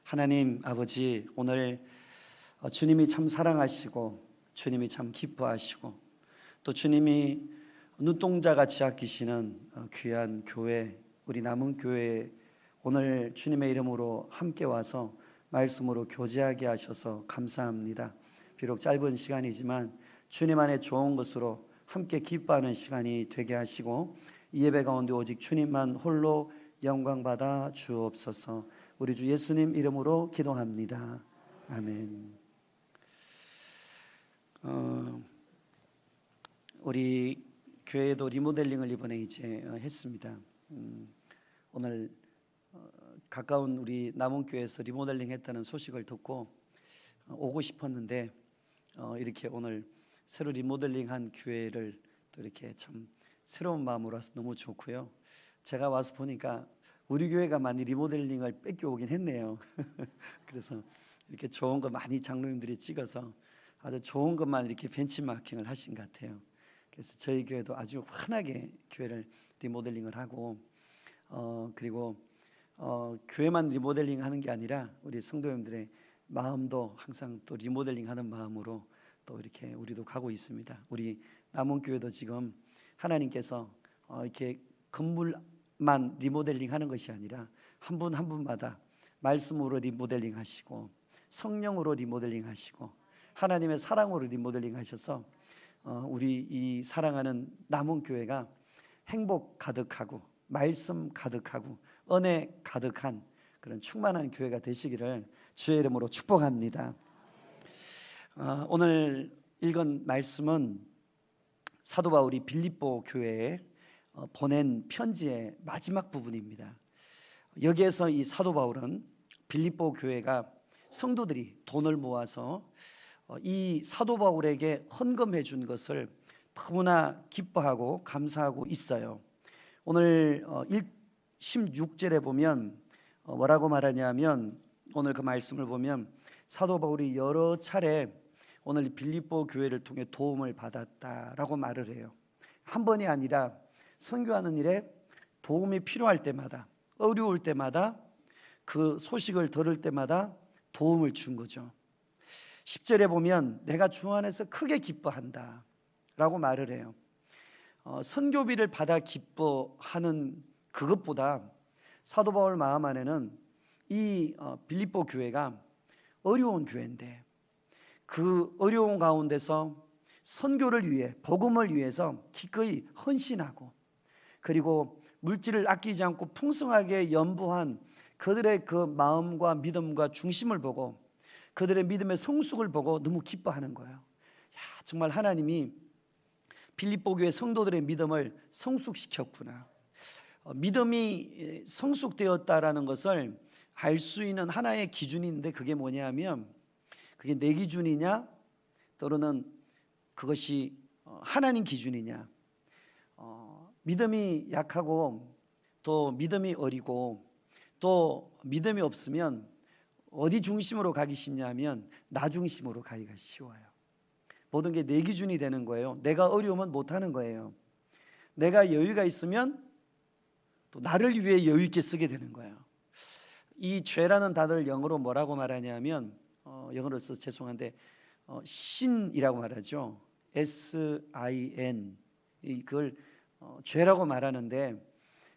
하나님 아버지, 오늘 주님이 참 사랑하시고 주님이 참 기뻐하시고 또 주님이 눈동자같이 아끼시는 귀한 교회, 우리 남은 교회에 오늘 주님의 이름으로 함께 와서 말씀으로 교제하게 하셔서 감사합니다. 비록 짧은 시간이지만 주님 안에 좋은 것으로 함께 기뻐하는 시간이 되게 하시고 이 예배 가운데 오직 주님만 홀로 영광 받아 주옵소서. 우리 주 예수님 이름으로 기도합니다. 아멘. 우리 교회도 리모델링을 이번에 이제 했습니다. 오늘 가까운 우리 남원교회에서 리모델링 했다는 소식을 듣고 오고 싶었는데 이렇게 오늘 새로 리모델링한 교회를 또 이렇게 참 새로운 마음으로 와서 너무 좋고요. 제가 와서 보니까 우리 교회가 많이 리모델링을 뺏겨오긴 했네요. 그래서 이렇게 좋은 거 많이 장로님들이 찍어서 아주 좋은 것만 이렇게 벤치마킹을 하신 것 같아요. 그래서 저희 교회도 아주 환하게 교회를 리모델링을 하고 그리고 교회만 리모델링 하는 게 아니라 우리 성도님들의 마음도 항상 또 리모델링 하는 마음으로 또 이렇게 우리도 가고 있습니다. 우리 남원교회도 지금 하나님께서 이렇게 건물만 리모델링 하는 것이 아니라 한 분 한 분마다 말씀으로 리모델링 하시고 성령으로 리모델링 하시고 하나님의 사랑으로 리모델링 하셔서 우리 이 사랑하는 남원교회가 행복 가득하고 말씀 가득하고 은혜 가득한 그런 충만한 교회가 되시기를 주의 이름으로 축복합니다. 오늘 읽은 말씀은 사도 바울이 빌립보 교회에 보낸 편지의 마지막 부분입니다. 여기에서 이 사도 바울은 빌립보 교회가 성도들이 돈을 모아서 이 사도 바울에게 헌금해 준 것을 너무나 기뻐하고 감사하고 있어요. 오늘 16절에 보면 뭐라고 말하냐면 오늘 그 말씀을 보면 사도 바울이 여러 차례 오늘 빌립보 교회를 통해 도움을 받았다라고 말을 해요. 한 번이 아니라 선교하는 일에 도움이 필요할 때마다 어려울 때마다 그 소식을 들을 때마다 도움을 준 거죠. 10절에 보면 내가 주 안에서 크게 기뻐한다 라고 말을 해요. 선교비를 받아 기뻐하는 그것보다 사도 바울 마음 안에는 이 빌립보 교회가 어려운 교회인데 그 어려운 가운데서 선교를 위해 복음을 위해서 기꺼이 헌신하고 그리고 물질을 아끼지 않고 풍성하게 연보한 그들의 그 마음과 믿음과 중심을 보고 그들의 믿음의 성숙을 보고 너무 기뻐하는 거예요. 정말 하나님이 빌립보 교회 성도들의 믿음을 성숙시켰구나. 믿음이 성숙되었다라는 것을 알 수 있는 하나의 기준이 있는데 그게 뭐냐면 그게 내 기준이냐 또는 그것이 하나님 기준이냐. 믿음이 약하고 또 믿음이 어리고 또 믿음이 없으면 어디 중심으로 가기 쉽냐면 나 중심으로 가기가 쉬워요. 모든 게 내 기준이 되는 거예요. 내가 어려우면 못하는 거예요. 내가 여유가 있으면 또 나를 위해 여유 있게 쓰게 되는 거예요. 이 죄라는 단어를 영어로 뭐라고 말하냐면 영어로 써서 죄송한데 신이라고 말하죠. S-I-N 이걸 죄라고 말하는데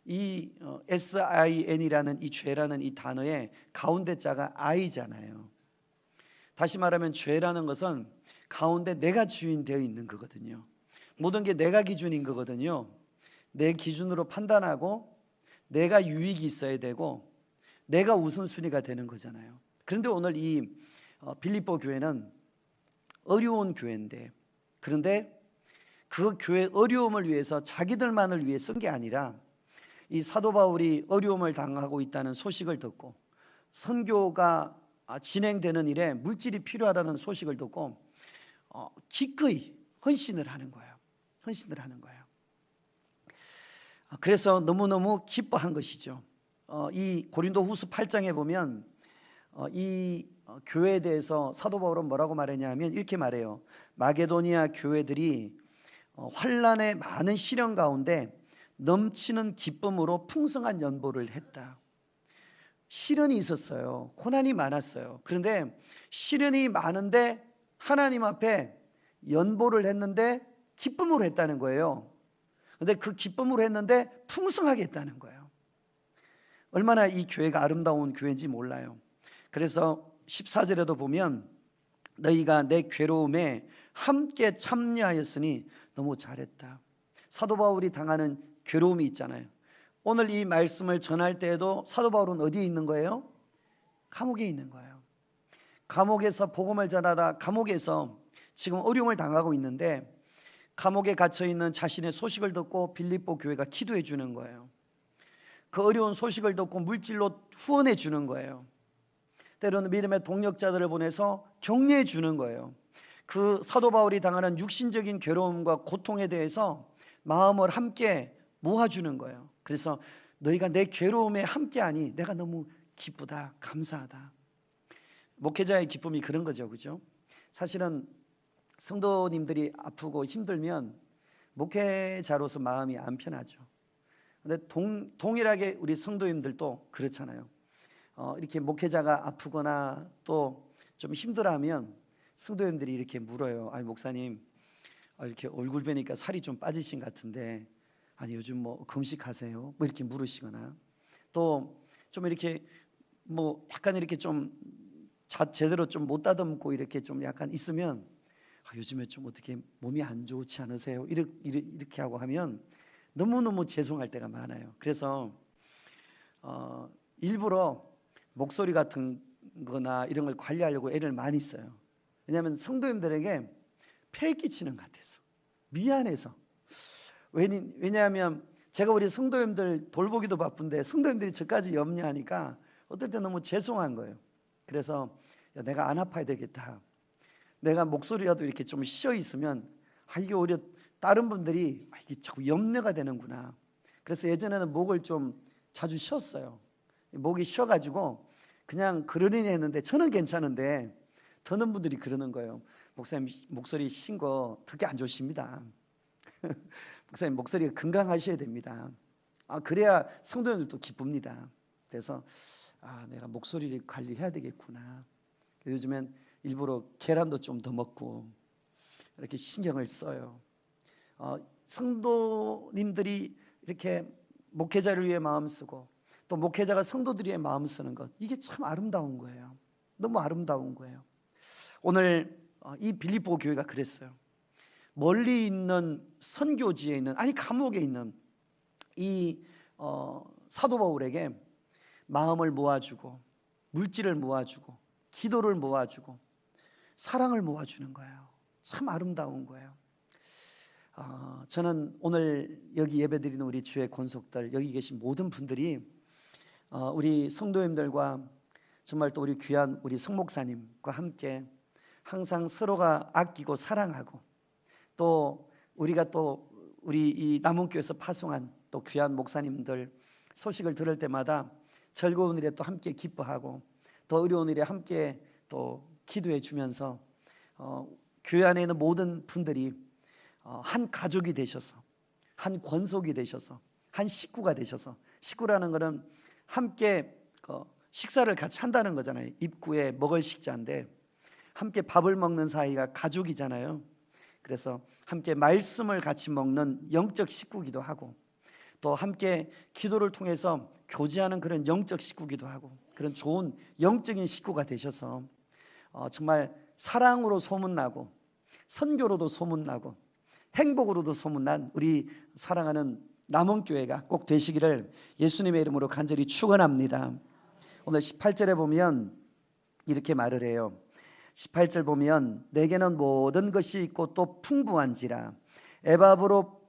이 S-I-N이라는 이 죄라는 이 단어의 가운데 자가 I잖아요. 다시 말하면 죄라는 것은 가운데 내가 주인 되어 있는 거거든요. 모든 게 내가 기준인 거거든요. 내 기준으로 판단하고 내가 유익이 있어야 되고 내가 우선순위가 되는 거잖아요. 그런데 오늘 이 빌립보 교회는 어려운 교회인데 그런데 그 교회 어려움을 위해서 자기들만을 위해 쓴 게 아니라 이 사도 바울이 어려움을 당하고 있다는 소식을 듣고 선교가 진행되는 일에 물질이 필요하다는 소식을 듣고 기꺼이 헌신을 하는 거예요. 헌신을 하는 거예요. 그래서 너무너무 기뻐한 것이죠. 이 고린도후서 8장에 보면 이 교회에 대해서 사도 바울은 뭐라고 말했냐면 이렇게 말해요. 마게도니아 교회들이 환난의 많은 시련 가운데 넘치는 기쁨으로 풍성한 연보를 했다. 시련이 있었어요. 고난이 많았어요. 그런데 시련이 많은데 하나님 앞에 연보를 했는데 기쁨으로 했다는 거예요. 그런데 그 기쁨으로 했는데 풍성하게 했다는 거예요. 얼마나 이 교회가 아름다운 교회인지 몰라요. 그래서 14절에도 보면 너희가 내 괴로움에 함께 참여하였으니 너무 잘했다. 사도 바울이 당하는 괴로움이 있잖아요. 오늘 이 말씀을 전할 때에도 사도 바울은 어디에 있는 거예요? 감옥에 있는 거예요. 감옥에서 복음을 전하다 감옥에서 지금 어려움을 당하고 있는데 감옥에 갇혀 있는 자신의 소식을 듣고 빌립보 교회가 기도해 주는 거예요. 그 어려운 소식을 듣고 물질로 후원해 주는 거예요. 때로는 믿음의 동력자들을 보내서 격려해 주는 거예요. 그 사도 바울이 당하는 육신적인 괴로움과 고통에 대해서 마음을 함께 모아주는 거예요. 그래서 너희가 내 괴로움에 함께하니 내가 너무 기쁘다, 감사하다. 목회자의 기쁨이 그런 거죠, 그죠? 사실은 성도님들이 아프고 힘들면 목회자로서 마음이 안 편하죠. 근데 동일하게 우리 성도님들도 그렇잖아요. 이렇게 목회자가 아프거나 또 좀 힘들어하면 성도님들이 이렇게 물어요. 아니 목사님, 이렇게 얼굴 뵈니까 살이 좀 빠지신 것 같은데, 아니 요즘 뭐 금식하세요? 뭐 이렇게 물으시거나, 또 좀 이렇게 뭐 약간 이렇게 좀 제대로 좀 못 다듬고 이렇게 좀 약간 있으면, 요즘에 좀 어떻게 몸이 안 좋지 않으세요? 이렇게 하고 하면 너무너무 죄송할 때가 많아요. 그래서 일부러 목소리 같은 거나 이런 걸 관리하려고 애를 많이 써요. 왜냐하면 성도님들에게 폐 끼치는 것 같아서, 미안해서. 왜냐하면 제가 우리 성도님들 돌보기도 바쁜데 성도님들이 저까지 염려하니까 어떨 때 너무 죄송한 거예요. 그래서 내가 안 아파야 되겠다. 내가 목소리라도 이렇게 좀 쉬어 있으면 이게 오히려 다른 분들이 이게 자꾸 염려가 되는구나. 그래서 예전에는 목을 좀 자주 쉬었어요. 목이 쉬어가지고 그냥 그러려니 했는데 저는 괜찮은데 듣는 분들이 그러는 거예요. 목사님 목소리 쉰 거 듣기 안 좋습니다. 목사님 목소리가 건강하셔야 됩니다. 그래야 성도님들도 기쁩니다. 그래서 내가 목소리를 관리해야 되겠구나. 요즘엔 일부러 계란도 좀 더 먹고 이렇게 신경을 써요. 성도님들이 이렇게 목회자를 위해 마음 쓰고 또 목회자가 성도들의 마음 쓰는 것, 이게 참 아름다운 거예요. 너무 아름다운 거예요. 오늘 이 빌립보 교회가 그랬어요. 멀리 있는 선교지에 있는, 감옥에 있는 이 사도 바울에게 마음을 모아주고 물질을 모아주고 기도를 모아주고 사랑을 모아주는 거예요. 참 아름다운 거예요. 저는 오늘 여기 예배드리는 우리 주의 권속들, 여기 계신 모든 분들이 우리 성도님들과 정말 또 우리 귀한 우리 성목사님과 함께 항상 서로가 아끼고 사랑하고, 또 우리가 또 우리 이 남원교회에서 파송한 또 귀한 목사님들 소식을 들을 때마다 즐거운 일에 또 함께 기뻐하고 더 어려운 일에 함께 또 기도해 주면서 교회 안에 있는 모든 분들이 한 가족이 되셔서, 한 권속이 되셔서, 한 식구가 되셔서, 식구라는 것은 함께 식사를 같이 한다는 거잖아요. 입구에 먹을 식자인데 함께 밥을 먹는 사이가 가족이잖아요. 그래서 함께 말씀을 같이 먹는 영적 식구기도 하고, 또 함께 기도를 통해서 교제하는 그런 영적 식구기도 하고, 그런 좋은 영적인 식구가 되셔서 정말 사랑으로 소문나고 선교로도 소문나고 행복으로도 소문난 우리 사랑하는 남원교회가 꼭 되시기를 예수님의 이름으로 간절히 축원합니다. 오늘 18절에 보면 이렇게 말을 해요. 18절 보면 내게는 모든 것이 있고 또 풍부한지라 에바브로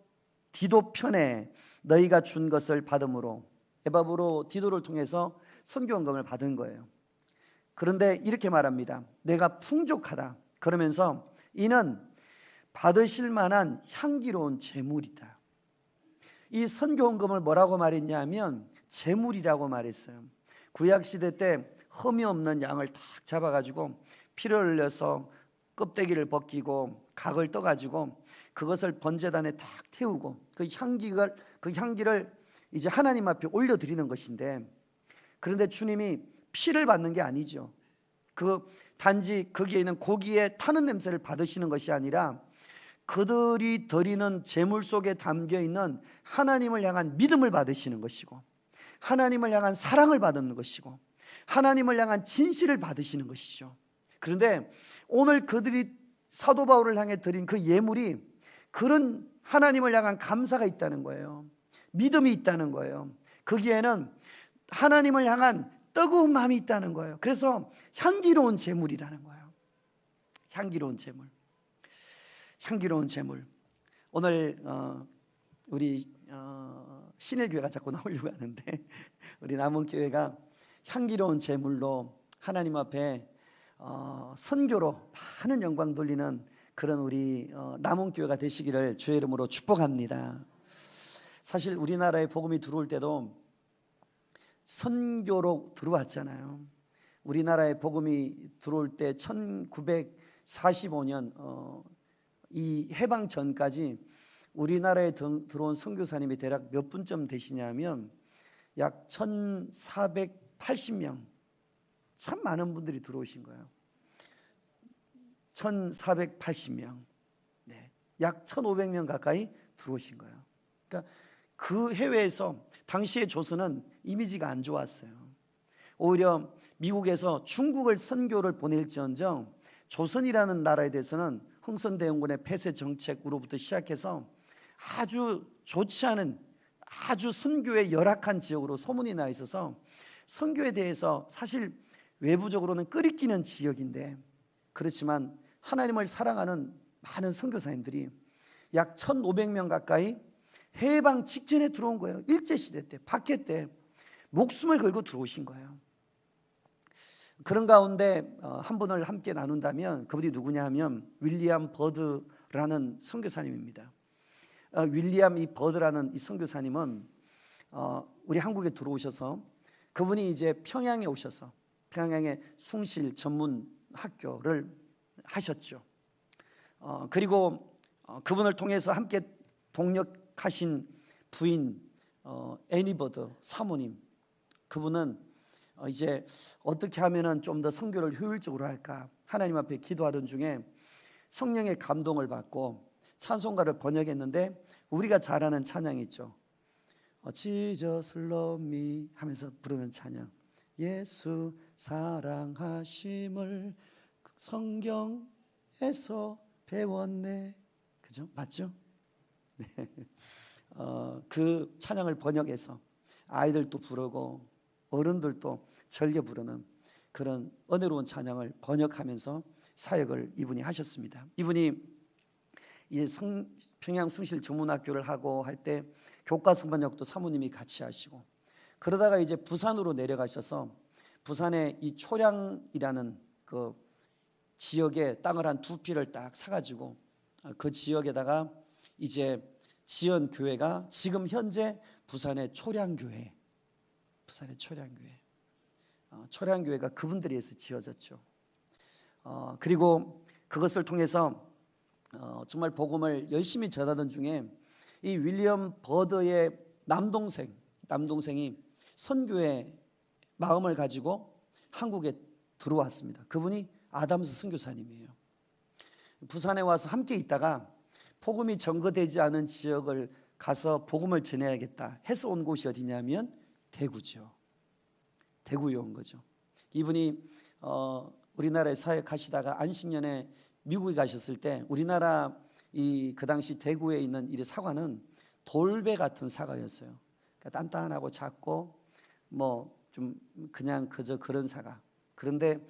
디도 편에 너희가 준 것을 받음으로, 에바브로 디도를 통해서 선교원금을 받은 거예요. 그런데 이렇게 말합니다. 내가 풍족하다. 그러면서 이는 받으실 만한 향기로운 재물이다. 이 선교원금을 뭐라고 말했냐면 재물이라고 말했어요. 구약시대 때 흠이 없는 양을 딱 잡아가지고 피를 흘려서 껍데기를 벗기고 각을 떠가지고 그것을 번제단에 딱 태우고 그 향기를 이제 하나님 앞에 올려드리는 것인데, 그런데 주님이 피를 받는 게 아니죠. 단지 거기에 있는 고기의 타는 냄새를 받으시는 것이 아니라 그들이 드리는 제물 속에 담겨 있는 하나님을 향한 믿음을 받으시는 것이고, 하나님을 향한 사랑을 받는 것이고, 하나님을 향한 진실을 받으시는 것이죠. 그런데 오늘 그들이 사도 바울을 향해 드린 그 예물이 그런 하나님을 향한 감사가 있다는 거예요. 믿음이 있다는 거예요. 거기에는 하나님을 향한 뜨거운 마음이 있다는 거예요. 그래서 향기로운 제물이라는 거예요. 향기로운 제물. 향기로운 제물. 오늘 우리 신일교회가 자꾸 나오려고 하는데 우리 남원교회가 향기로운 제물로 하나님 앞에 선교로 많은 영광 돌리는 그런 우리 남원교회가 되시기를 주의 이름으로 축복합니다. 사실 우리나라에 복음이 들어올 때도 선교로 들어왔잖아요. 우리나라에 복음이 들어올 때 1945년 이 해방 전까지 우리나라에 들어온 선교사님이 대략 몇 분쯤 되시냐면 약 1480명, 참 많은 분들이 들어오신 거예요. 1480명, 네, 약 1500명 가까이 들어오신 거예요. 그러니까 그 해외에서 당시의 조선은 이미지가 안 좋았어요. 오히려 미국에서 중국을 선교를 보낼지언정 조선이라는 나라에 대해서는 흥선대원군의 폐쇄 정책으로부터 시작해서 아주 좋지 않은, 아주 선교에 열악한 지역으로 소문이 나 있어서 선교에 대해서 사실 외부적으로는 끓이끼는 지역인데, 그렇지만 하나님을 사랑하는 많은 선교사님들이 약 1500명 가까이 해방 직전에 들어온 거예요. 일제시대 때, 박해 때 목숨을 걸고 들어오신 거예요. 그런 가운데 한 분을 함께 나눈다면 그분이 누구냐 하면 윌리엄 버드라는 선교사님입니다. 윌리엄 이 버드라는 이 선교사님은 우리 한국에 들어오셔서 그분이 이제 평양에 오셔서 평양에 숭실 전문 학교를 하셨죠. 그리고 그분을 통해서 함께 동역하신 부인 애니 버드 사모님, 그분은 이제 어떻게 하면은 좀 더 선교를 효율적으로 할까 하나님 앞에 기도하던 중에 성령의 감동을 받고 찬송가를 번역했는데 우리가 잘 아는 찬양이 있죠. Jesus love me 하면서 부르는 찬양, 예수 사랑하심을 성경에서 배웠네. 그죠? 맞죠? 네. 그 찬양을 번역해서 아이들도 부르고 어른들도 즐겨 부르는 그런 은혜로운 찬양을 번역하면서 사역을 이분이 하셨습니다. 이분이 이제 평양 숭실 전문학교를 하고 할 때 교과서 번역도 사모님이 같이 하시고, 그러다가 이제 부산으로 내려가셔서 부산에 이 초량이라는 그 지역에 땅을 한 2필을 딱 사가지고 그 지역에다가 이제 지은 교회가 지금 현재 부산의 초량교회, 부산의 초량교회, 초량교회가 그분들에 의해서 지어졌죠. 그리고 그것을 통해서 정말 복음을 열심히 전하던 중에 이 윌리엄 버드의 남동생이 선교의 마음을 가지고 한국에 들어왔습니다. 그분이 아담스 선교사님이에요. 부산에 와서 함께 있다가 복음이 전거되지 않은 지역을 가서 복음을 전해야겠다 해서 온 곳이 어디냐면 대구죠. 대구에 온 거죠. 이분이 우리나라에 사역하시다가 안식년에 미국에 가셨을 때 우리나라 그 당시 대구에 있는 이 사과는 돌배 같은 사과였어요. 그러니까 단단하고 작고 뭐 좀 그냥 그저 그런 사과. 그런데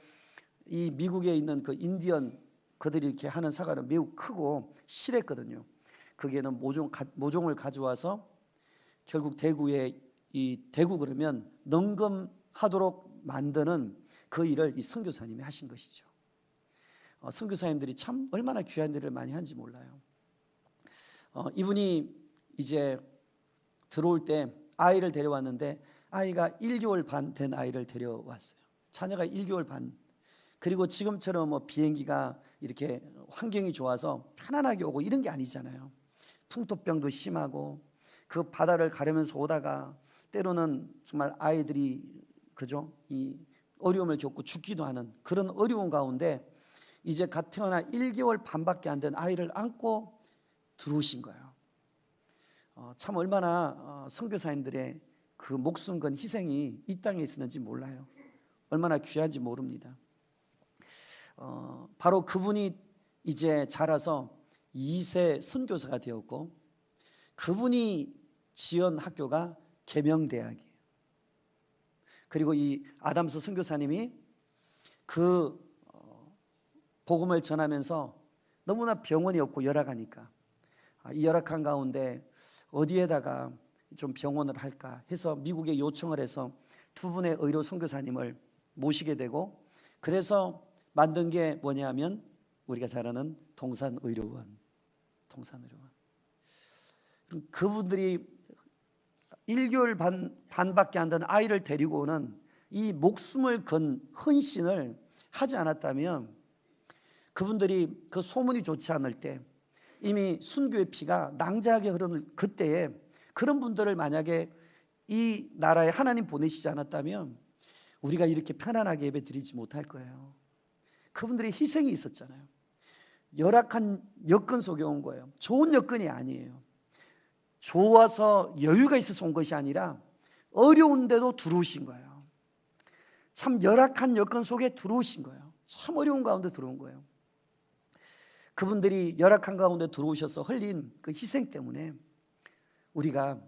이 미국에 있는 그 인디언 그들이 이렇게 하는 사과는 매우 크고 실했거든요. 거기에는 모종을 가져와서 결국 대구에 이 대구 그러면 능금하도록 만드는 그 일을 이 선교사님이 하신 것이죠. 선교사님들이 참 얼마나 귀한 일을 많이 한지 몰라요. 이분이 이제 들어올 때 아이를 데려왔는데 아이가 1개월 반 된 아이를 데려왔어요. 자녀가 1개월 반. 그리고 지금처럼 뭐 비행기가 이렇게 환경이 좋아서 편안하게 오고 이런 게 아니잖아요. 풍토병도 심하고 그 바다를 가르면서 오다가 때로는 정말 아이들이 그죠? 이 어려움을 겪고 죽기도 하는 그런 어려운 가운데 이제 갓 태어나 1개월 반밖에 안 된 아이를 안고 들어오신 거예요. 참 얼마나 선교사님들의 그 목숨 건 희생이 이 땅에 있었는지 몰라요. 얼마나 귀한지 모릅니다. 바로 그분이 이제 자라서 2세 선교사가 되었고 그분이 지은 학교가 계명대학이에요. 그리고 이 아담스 선교사님이 그 복음을 전하면서 너무나 병원이 없고 열악하니까 이 열악한 가운데 어디에다가 좀 병원을 할까 해서 미국에 요청을 해서 두 분의 의료 선교사님을 모시게 되고 그래서 만든 게 뭐냐면 우리가 잘 아는 동산의료원. 그분들이 1개월 반밖에 안 된 아이를 데리고 오는 이 목숨을 건 헌신을 하지 않았다면 그분들이 그 소문이 좋지 않을 때 이미 순교의 피가 낭자하게 흐르는 그때에 그런 분들을 만약에 이 나라에 하나님 보내시지 않았다면 우리가 이렇게 편안하게 예배 드리지 못할 거예요. 그분들의 희생이 있었잖아요. 열악한 여건 속에 온 거예요. 좋은 여건이 아니에요. 좋아서 여유가 있어서 온 것이 아니라 어려운데도 들어오신 거예요. 참 열악한 여건 속에 들어오신 거예요. 참 어려운 가운데 들어온 거예요. 그분들이 열악한 가운데 들어오셔서 흘린 그 희생 때문에 우리가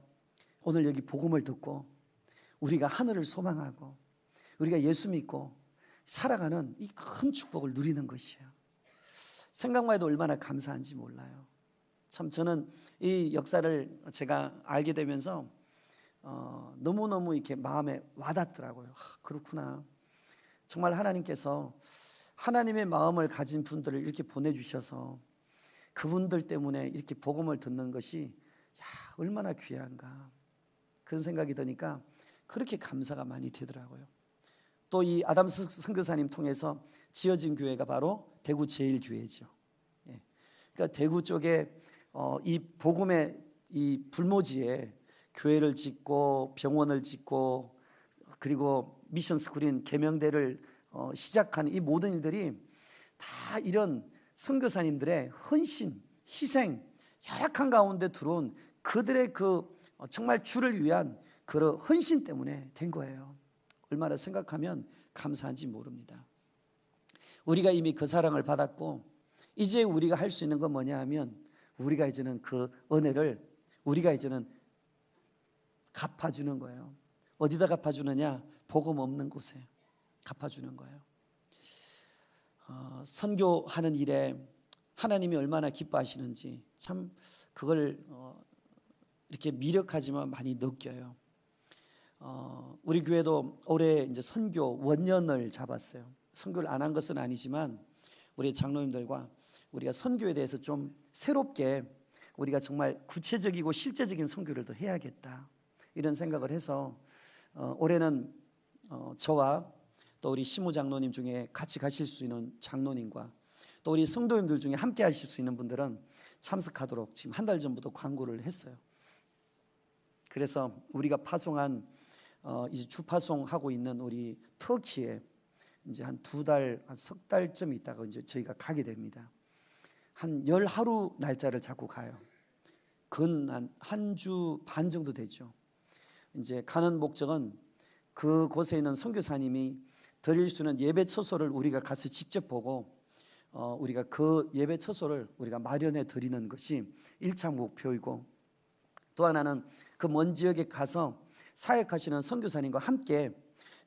오늘 여기 복음을 듣고 우리가 하늘을 소망하고 우리가 예수 믿고 살아가는 이 큰 축복을 누리는 것이에요. 생각만 해도 얼마나 감사한지 몰라요. 참 저는 이 역사를 제가 알게 되면서 너무너무 이렇게 마음에 와닿더라고요. 그렇구나. 정말 하나님께서 하나님의 마음을 가진 분들을 이렇게 보내주셔서 그분들 때문에 이렇게 복음을 듣는 것이 얼마나 귀한가 그런 생각이 드니까 그렇게 감사가 많이 되더라고요. 또 이 아담스 선교사님 통해서 지어진 교회가 바로 대구 제일교회죠. 그러니까 대구 쪽에 이 복음의 이 불모지에 교회를 짓고 병원을 짓고 그리고 미션 스쿨인 계명대를 시작한 이 모든 일들이 다 이런 선교사님들의 헌신, 희생, 열악한 가운데 들어온 그들의 그 정말 주를 위한 그런 헌신 때문에 된 거예요. 얼마나 생각하면 감사한지 모릅니다. 우리가 이미 그 사랑을 받았고 이제 우리가 할 수 있는 건 뭐냐 하면 우리가 이제는 그 은혜를 우리가 이제는 갚아주는 거예요. 어디다 갚아주느냐? 복음 없는 곳에 갚아주는 거예요. 선교하는 일에 하나님이 얼마나 기뻐하시는지 참 그걸 이렇게 미력하지만 많이 느껴요. 우리 교회도 올해 이제 선교 원년을 잡았어요. 선교를 안 한 것은 아니지만 우리 장로님들과 우리가 선교에 대해서 좀 새롭게 우리가 정말 구체적이고 실제적인 선교를 더 해야겠다 이런 생각을 해서 올해는 저와 또 우리 시무 장로님 중에 같이 가실 수 있는 장로님과 또 우리 성도님들 중에 함께 하실 수 있는 분들은 참석하도록 지금 한 달 전부터 광고를 했어요. 그래서 우리가 파송한 이제 주파송하고 있는 우리 터키에 이제 한 2달, 한 석 달쯤 있다가 이제 저희가 가게 됩니다. 한 10하루 날짜를 잡고 가요. 근 한 주 반 정도 되죠. 이제 가는 목적은 그곳에 있는 선교사님이 드릴 수 있는 예배 처소를 우리가 가서 직접 보고 우리가 그 예배 처소를 우리가 마련해 드리는 것이 1차 목표이고 또 하나는 그 먼 지역에 가서 사역하시는 선교사님과 함께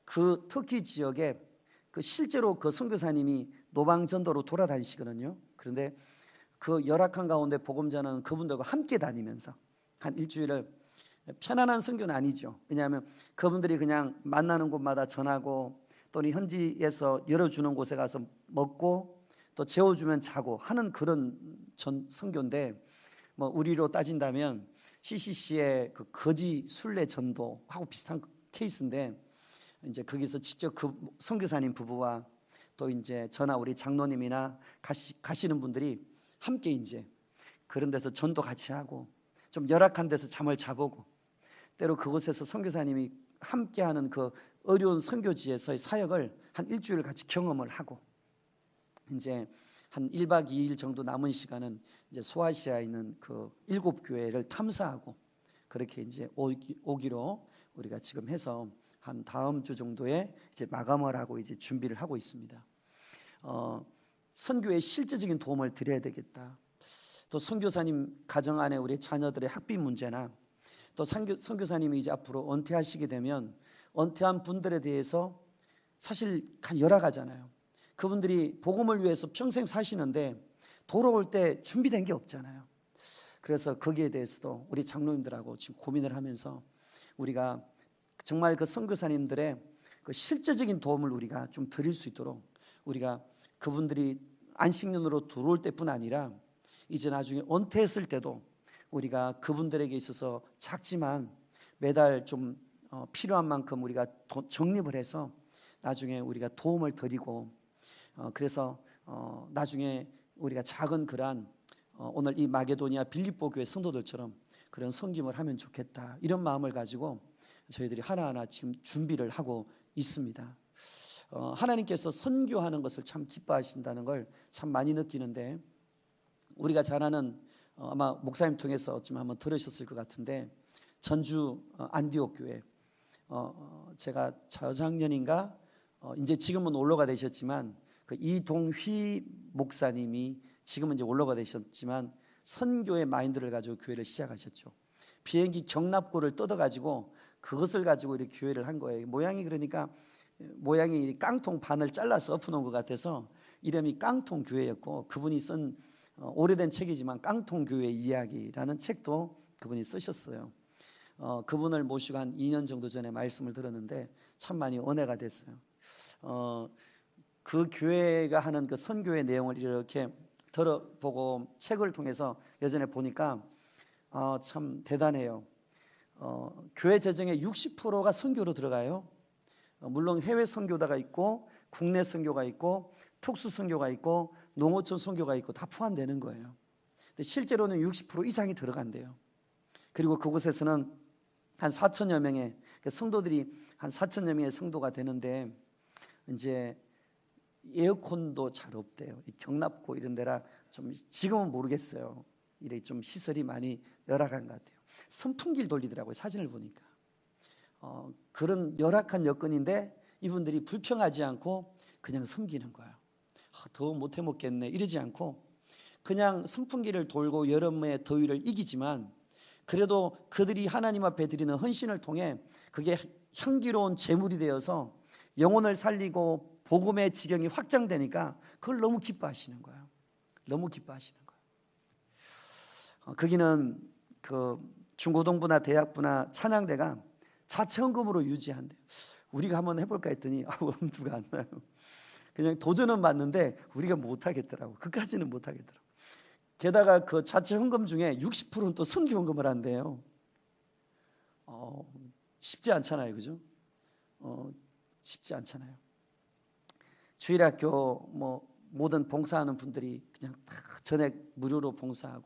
그 터키 지역에 그 실제로 그 선교사님이 노방전도로 돌아다니시거든요. 그런데 그 열악한 가운데 복음 전하는 그분들과 함께 다니면서 한 일주일을 편안한 선교는 아니죠. 왜냐하면 그분들이 그냥 만나는 곳마다 전하고 또는 현지에서 열어주는 곳에 가서 먹고 또 재워주면 자고 하는 그런 선교인데 뭐 우리로 따진다면 CCC의 그 거지 순례 전도하고 비슷한 케이스인데 이제 거기서 직접 그 선교사님 부부와 또 이제 저나 우리 장로님이나 가시는 분들이 함께 이제 그런 데서 전도 같이 하고 좀 열악한 데서 잠을 자보고 때로 그곳에서 선교사님이 함께하는 그 어려운 선교지에서의 사역을 한 일주일 같이 경험을 하고 이제 한 1박 2일 정도 남은 시간은 이제 소아시아에 있는 그 7교회를 탐사하고 그렇게 이제 오기로 우리가 지금 해서 한 다음 주 정도에 이제 마감을 하고 이제 준비를 하고 있습니다. 선교에 실제적인 도움을 드려야 되겠다. 또 선교사님 가정 안에 우리 자녀들의 학비 문제나 또 선교사님이 이제 앞으로 은퇴하시게 되면 은퇴한 분들에 대해서 사실 여러 가잖아요. 그분들이 복음을 위해서 평생 사시는데 돌아올 때 준비된 게 없잖아요. 그래서 거기에 대해서도 우리 장로님들하고 지금 고민을 하면서 우리가 정말 그 선교사님들의 그 실제적인 도움을 우리가 좀 드릴 수 있도록 우리가 그분들이 안식년으로 들어올 때뿐 아니라 이제 나중에 은퇴했을 때도 우리가 그분들에게 있어서 작지만 매달 좀 필요한 만큼 우리가 적립을 해서 나중에 우리가 도움을 드리고 그래서 나중에 우리가 작은 그러한 오늘 이 마게도니아 빌립보 교회 성도들처럼 그런 섬김을 하면 좋겠다 이런 마음을 가지고 저희들이 하나하나 지금 준비를 하고 있습니다. 하나님께서 선교하는 것을 참 기뻐하신다는 걸 참 많이 느끼는데 우리가 잘 아는 아마 목사님 통해서 좀 한번 들으셨을 것 같은데 전주 안디옥 교회 제가 저작년인가 이제 지금은 원로가 되셨지만 그 이동휘 목사님이 지금은 이제 원로가 되셨지만 선교의 마인드를 가지고 교회를 시작하셨죠. 비행기 경납고를 뜯어가지고 그것을 가지고 이렇게 교회를 한 거예요. 모양이 그러니까 모양이 깡통 반을 잘라서 엎어놓은 것 같아서 이름이 깡통교회였고 그분이 쓴 오래된 책이지만 깡통교회 이야기라는 책도 그분이 쓰셨어요. 그분을 모시고 한 2년 정도 전에 말씀을 들었는데 참 많이 은혜가 됐어요. 그 교회가 하는 그 선교의 내용을 이렇게 들어보고 책을 통해서 예전에 보니까 참 대단해요. 교회 재정의 60%가 선교로 들어가요. 물론 해외 선교다가 있고 국내 선교가 있고 특수 선교가 있고 농어촌 선교가 있고 다 포함되는 거예요. 근데 실제로는 60% 이상이 들어간대요. 그리고 그곳에서는 한 4천여 명의 성도들이 한 4천여 명의 성도가 되는데 이제 에어컨도 잘 없대요. 경납고 이런 데라 좀 지금은 모르겠어요. 이래 좀 시설이 많이 열악한 것 같아요. 선풍기를 돌리더라고요. 사진을 보니까 그런 열악한 여건인데 이분들이 불평하지 않고 그냥 섬기는 거예요. 더 못해 먹겠네 이러지 않고 그냥 선풍기를 돌고 여름의 더위를 이기지만 그래도 그들이 하나님 앞에 드리는 헌신을 통해 그게 향기로운 제물이 되어서 영혼을 살리고 복음의 지경이 확장되니까 그걸 너무 기뻐하시는 거예요. 너무 기뻐하시는 거예요. 거기는 그 중고등부나 대학부나 찬양대가 자체 헌금으로 유지한대요. 우리가 한번 해볼까 했더니 엄두가 안 나요. 그냥 도전은 맞는데 우리가 못하겠더라고. 그까지는 못하겠더라고. 게다가 그 자체 헌금 중에 60%는 또 선교 헌금을 한대요. 쉽지 않잖아요, 그죠? 쉽지 않잖아요. 주일학교 뭐 모든 봉사하는 분들이 그냥 다 전액 무료로 봉사하고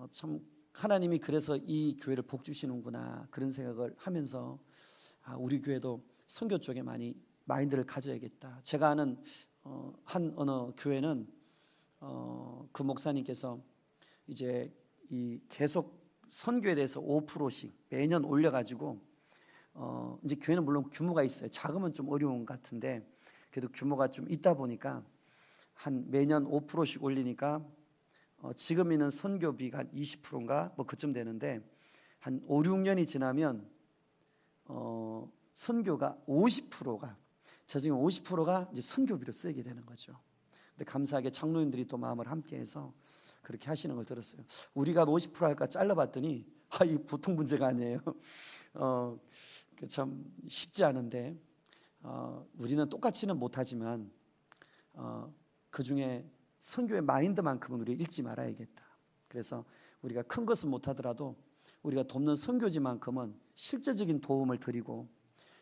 참 하나님이 그래서 이 교회를 복 주시는구나 그런 생각을 하면서 우리 교회도 선교 쪽에 많이 마인드를 가져야겠다. 제가 아는 한 어느 교회는 그 목사님께서 이제 이 계속 선교에 대해서 5%씩 매년 올려가지고 이제 교회는 물론 규모가 있어요. 작으면 좀 어려운 것 같은데 그래도 규모가 좀 있다 보니까 한 매년 5%씩 올리니까 지금 있는 선교비가 한 20%인가 뭐 그쯤 되는데 한 5, 6년이 지나면 선교가 50%가 저중에 50%가 이제 선교비로 쓰이게 되는 거죠. 근데 감사하게 장로님들이 또 마음을 함께해서 그렇게 하시는 걸 들었어요. 우리가 50% 할까 잘라봤더니 이 보통 문제가 아니에요. 참 쉽지 않은데 우리는 똑같이는 못하지만 그 중에 선교의 마인드만큼은 우리 잃지 말아야겠다. 그래서 우리가 큰 것은 못하더라도 우리가 돕는 선교지만큼은 실제적인 도움을 드리고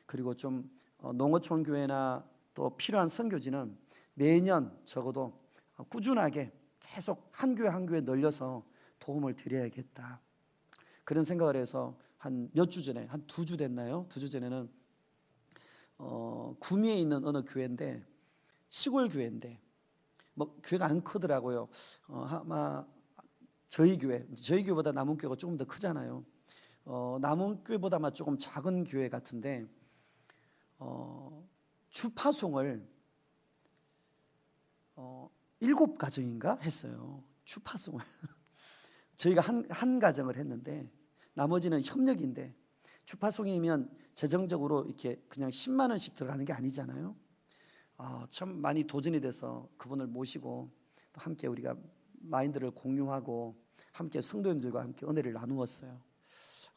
그리고 좀 농어촌 교회나 또 필요한 선교지는 매년 적어도 꾸준하게 계속 한 교회 한 교회 늘려서 도움을 드려야겠다. 그런 생각을 해서 한 몇 주 전에, 한 2주 됐나요? 2주 전에는 구미에 있는 어느 교회인데, 시골 교회인데 뭐 교회가 안 크더라고요. 아마 저희 교회보다 남원교회가 조금 더 크잖아요. 남원교회보다 조금 작은 교회 같은데 주파송을 7가정인가 했어요. 주파송을 저희가 한 가정을 했는데 나머지는 협력인데, 주파송이면 재정적으로 이렇게 그냥 10만 원씩 들어가는 게 아니잖아요. 참 많이 도전이 돼서 그분을 모시고 또 함께 우리가 마인드를 공유하고 함께 성도님들과 함께 은혜를 나누었어요.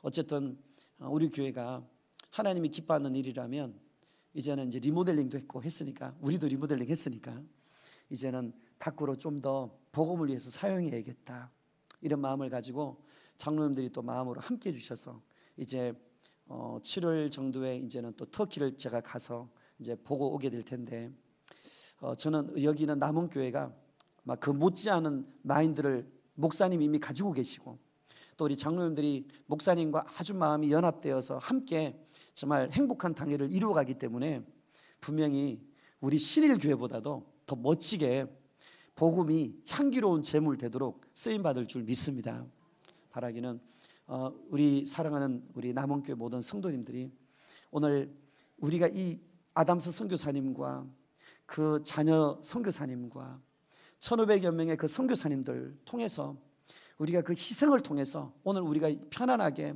어쨌든 우리 교회가 하나님이 기뻐하는 일이라면 이제는 이제 리모델링도 했고 했으니까, 우리도 리모델링 했으니까 이제는 밖으로 좀 더 복음을 위해서 사용해야겠다, 이런 마음을 가지고 장로님들이 또 마음으로 함께 해주셔서 이제 7월 정도에 이제는 또 터키를 제가 가서 이제 보고 오게 될 텐데, 저는 여기는 남원교회가 막 그 못지않은 마인드를 목사님이 이미 가지고 계시고, 또 우리 장로님들이 목사님과 아주 마음이 연합되어서 함께 정말 행복한 당회를 이루어가기 때문에 분명히 우리 신일교회보다도 더 멋지게 복음이 향기로운 제물 되도록 쓰임받을 줄 믿습니다. 바라기는 우리 사랑하는 우리 남원교회 모든 성도님들이 오늘 우리가 이 아담스 선교사님과 그 자녀 선교사님과 1500여 명의 그 선교사님들 통해서 우리가 그 희생을 통해서 오늘 우리가 편안하게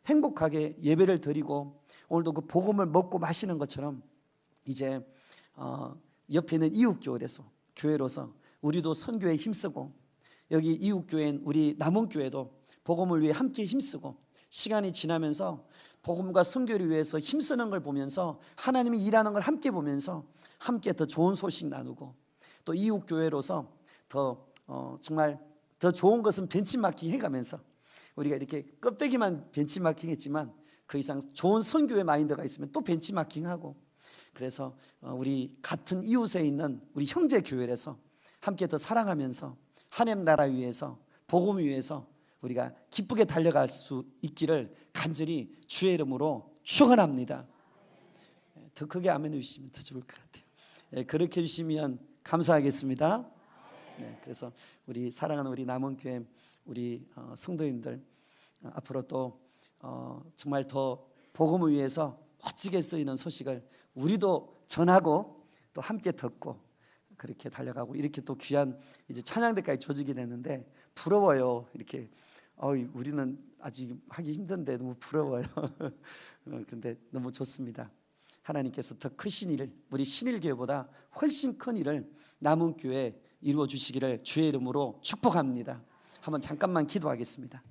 행복하게 예배를 드리고 오늘도 그 복음을 먹고 마시는 것처럼 이제 옆에 있는 이웃교회로서 우리도 선교에 힘쓰고, 여기 이웃교회인 우리 남원교회도 복음을 위해 함께 힘쓰고, 시간이 지나면서 복음과 선교를 위해서 힘쓰는 걸 보면서 하나님이 일하는 걸 함께 보면서 함께 더 좋은 소식 나누고, 또 이웃교회로서 더 정말 더 좋은 것은 벤치마킹 해가면서 우리가 이렇게 껍데기만 벤치마킹 했지만 그 이상 좋은 선교의 마인드가 있으면 또 벤치마킹하고, 그래서 우리 같은 이웃에 있는 우리 형제 교회에서 함께 더 사랑하면서 하나님 나라 위해서 복음 위해서 우리가 기쁘게 달려갈 수 있기를 간절히 주의 이름으로 축원합니다. 더 크게 아멘 해주시면 더 좋을 것 같아요. 그렇게 해주시면 감사하겠습니다. 그래서 우리 사랑하는 우리 남원교회 우리 성도님들, 앞으로 또 정말 더 복음을 위해서 멋지게 쓰이는 소식을 우리도 전하고 또 함께 듣고 그렇게 달려가고, 이렇게 또 귀한 이제 찬양대까지 조직이 됐는데 부러워요. 이렇게 우리는 아직 하기 힘든데 너무 부러워요. 근데 너무 좋습니다. 하나님께서 더 크신 일을, 우리 신일교회보다 훨씬 큰 일을 남원교회에 이루어 주시기를 주의 이름으로 축복합니다. 한번 잠깐만 기도하겠습니다.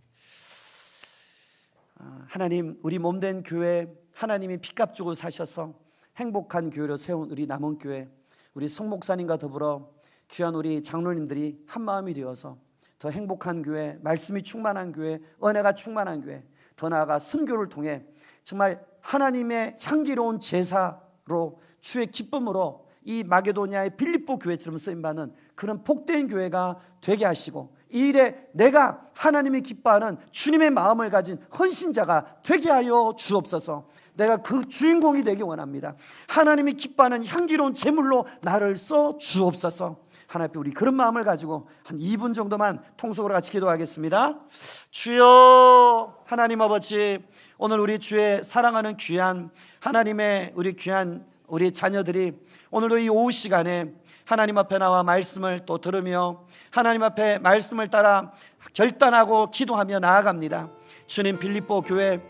하나님, 우리 몸된 교회 하나님이 피값 주고 사셔서 행복한 교회로 세운 우리 남원교회, 우리 성목사님과 더불어 귀한 우리 장로님들이 한마음이 되어서 더 행복한 교회, 말씀이 충만한 교회, 은혜가 충만한 교회, 더 나아가 선교를 통해 정말 하나님의 향기로운 제사로 주의 기쁨으로 이 마게도니아의 빌립보 교회처럼 쓰임받는 그런 복된 교회가 되게 하시고, 이 일에 내가 하나님이 기뻐하는 주님의 마음을 가진 헌신자가 되게 하여 주옵소서. 내가 그 주인공이 되기 원합니다. 하나님이 기뻐하는 향기로운 제물로 나를 써 주옵소서. 하나님 앞에 우리 그런 마음을 가지고 한 2분 정도만 통속으로 같이 기도하겠습니다. 주여, 하나님 아버지, 오늘 우리 주의 사랑하는 귀한 하나님의 우리 귀한 우리 자녀들이 오늘도 이 오후 시간에 하나님 앞에 나와 말씀을 또 들으며 하나님 앞에 말씀을 따라 결단하고 기도하며 나아갑니다. 주님, 빌립보 교회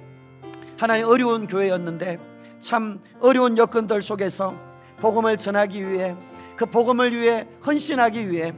하나님 어려운 교회였는데 참 어려운 여건들 속에서 복음을 전하기 위해, 그 복음을 위해 헌신하기 위해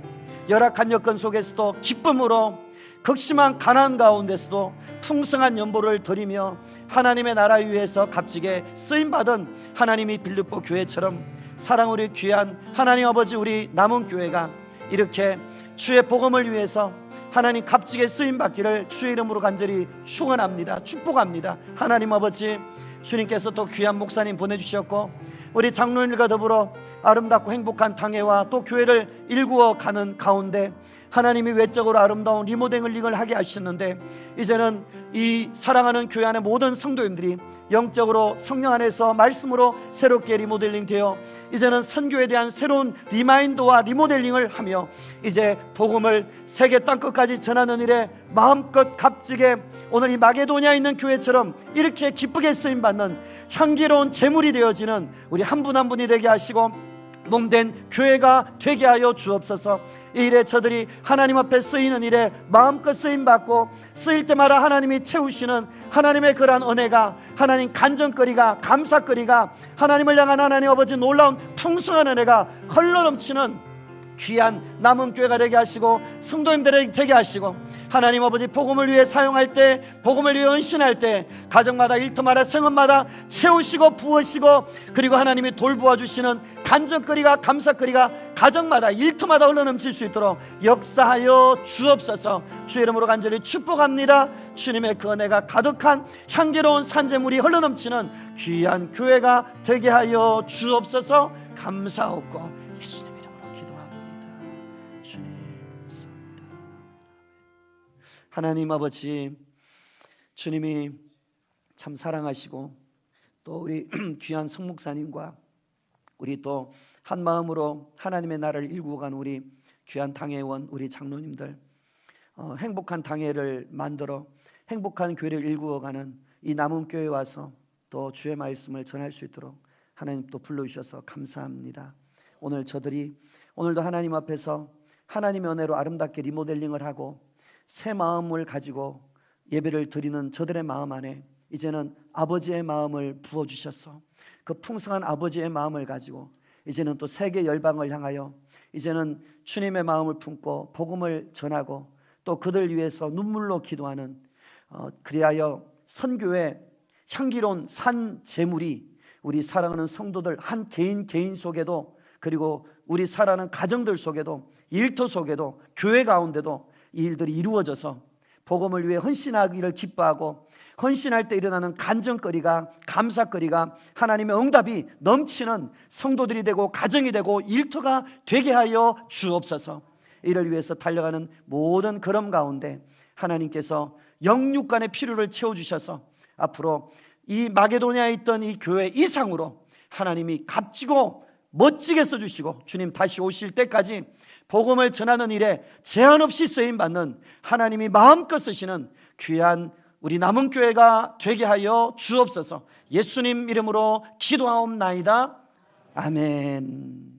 열악한 여건 속에서도 기쁨으로 극심한 가난 가운데서도 풍성한 연보를 드리며 하나님의 나라 위해서 값지게 쓰임받은 하나님이 빌립보 교회처럼 사랑 우리 귀한 하나님 아버지 우리 남원교회가 이렇게 주의 복음을 위해서 하나님 값지게 쓰임받기를 주의 이름으로 간절히 축원합니다. 축복합니다. 하나님 아버지, 주님께서 또 귀한 목사님 보내주셨고 우리 장로님과 더불어 아름답고 행복한 당회와 또 교회를 일구어 가는 가운데 하나님이 외적으로 아름다운 리모델링을 하게 하셨는데, 이제는 이 사랑하는 교회 안의 모든 성도님들이 영적으로 성령 안에서 말씀으로 새롭게 리모델링 되어 이제는 선교에 대한 새로운 리마인드와 리모델링을 하며 이제 복음을 세계 땅끝까지 전하는 일에 마음껏 값지게 오늘 이 마게도니아에 있는 교회처럼 이렇게 기쁘게 쓰임받는 향기로운 제물이 되어지는 우리 한 분 한 분이 되게 하시고 몸된 교회가 되게 하여 주옵소서. 이 일에 저들이 하나님 앞에 쓰이는 일에 마음껏 쓰임받고 쓰일 때마다 하나님이 채우시는 하나님의 그러한 은혜가, 하나님 간정거리가, 감사거리가, 하나님을 향한 하나님 아버지 놀라운 풍성한 은혜가 흘러넘치는 귀한 남은 교회가 되게 하시고 성도님들에게 되게 하시고, 하나님 아버지 복음을 위해 사용할 때, 복음을 위해 헌신할 때 가정마다 일터마다 생업마다 채우시고 부으시고, 그리고 하나님이 돌보아 주시는 간증거리가, 감사거리가 가정마다 일터마다 흘러넘칠 수 있도록 역사하여 주옵소서. 주의 이름으로 간절히 축복합니다. 주님의 그 은혜가 가득한 향기로운 산재물이 흘러넘치는 귀한 교회가 되게 하여 주옵소서. 감사하옵고 예수님 하나님 아버지, 주님이 참 사랑하시고 또 우리 귀한 성목사님과 우리 또 한 마음으로 하나님의 나라를 일구어가는 우리 귀한 당회원, 우리 장로님들, 행복한 당회를 만들어 행복한 교회를 일구어가는 이 남은교회에 와서 또 주의 말씀을 전할 수 있도록 하나님 또 불러주셔서 감사합니다. 오늘 저들이 오늘도 하나님 앞에서 하나님의 은혜로 아름답게 리모델링을 하고 새 마음을 가지고 예배를 드리는 저들의 마음 안에 이제는 아버지의 마음을 부어주셔서 그 풍성한 아버지의 마음을 가지고 이제는 또 세계 열방을 향하여 이제는 주님의 마음을 품고 복음을 전하고 또 그들 위해서 눈물로 기도하는, 그리하여 선교의 향기로운 산 제물이 우리 사랑하는 성도들 한 개인 속에도, 그리고 우리 살아가는 가정들 속에도, 일터 속에도, 교회 가운데도 이 일들이 이루어져서 복음을 위해 헌신하기를 기뻐하고 헌신할 때 일어나는 간증거리가, 감사거리가, 하나님의 응답이 넘치는 성도들이 되고 가정이 되고 일터가 되게 하여 주옵소서. 이를 위해서 달려가는 모든 걸음 가운데 하나님께서 영육간의 필요를 채워주셔서 앞으로 이 마게도니아에 있던 이 교회 이상으로 하나님이 값지고 멋지게 써주시고 주님 다시 오실 때까지 복음을 전하는 일에 제한 없이 쓰임받는 하나님이 마음껏 쓰시는 귀한 우리 남은 교회가 되게 하여 주옵소서. 예수님 이름으로 기도하옵나이다. 아멘.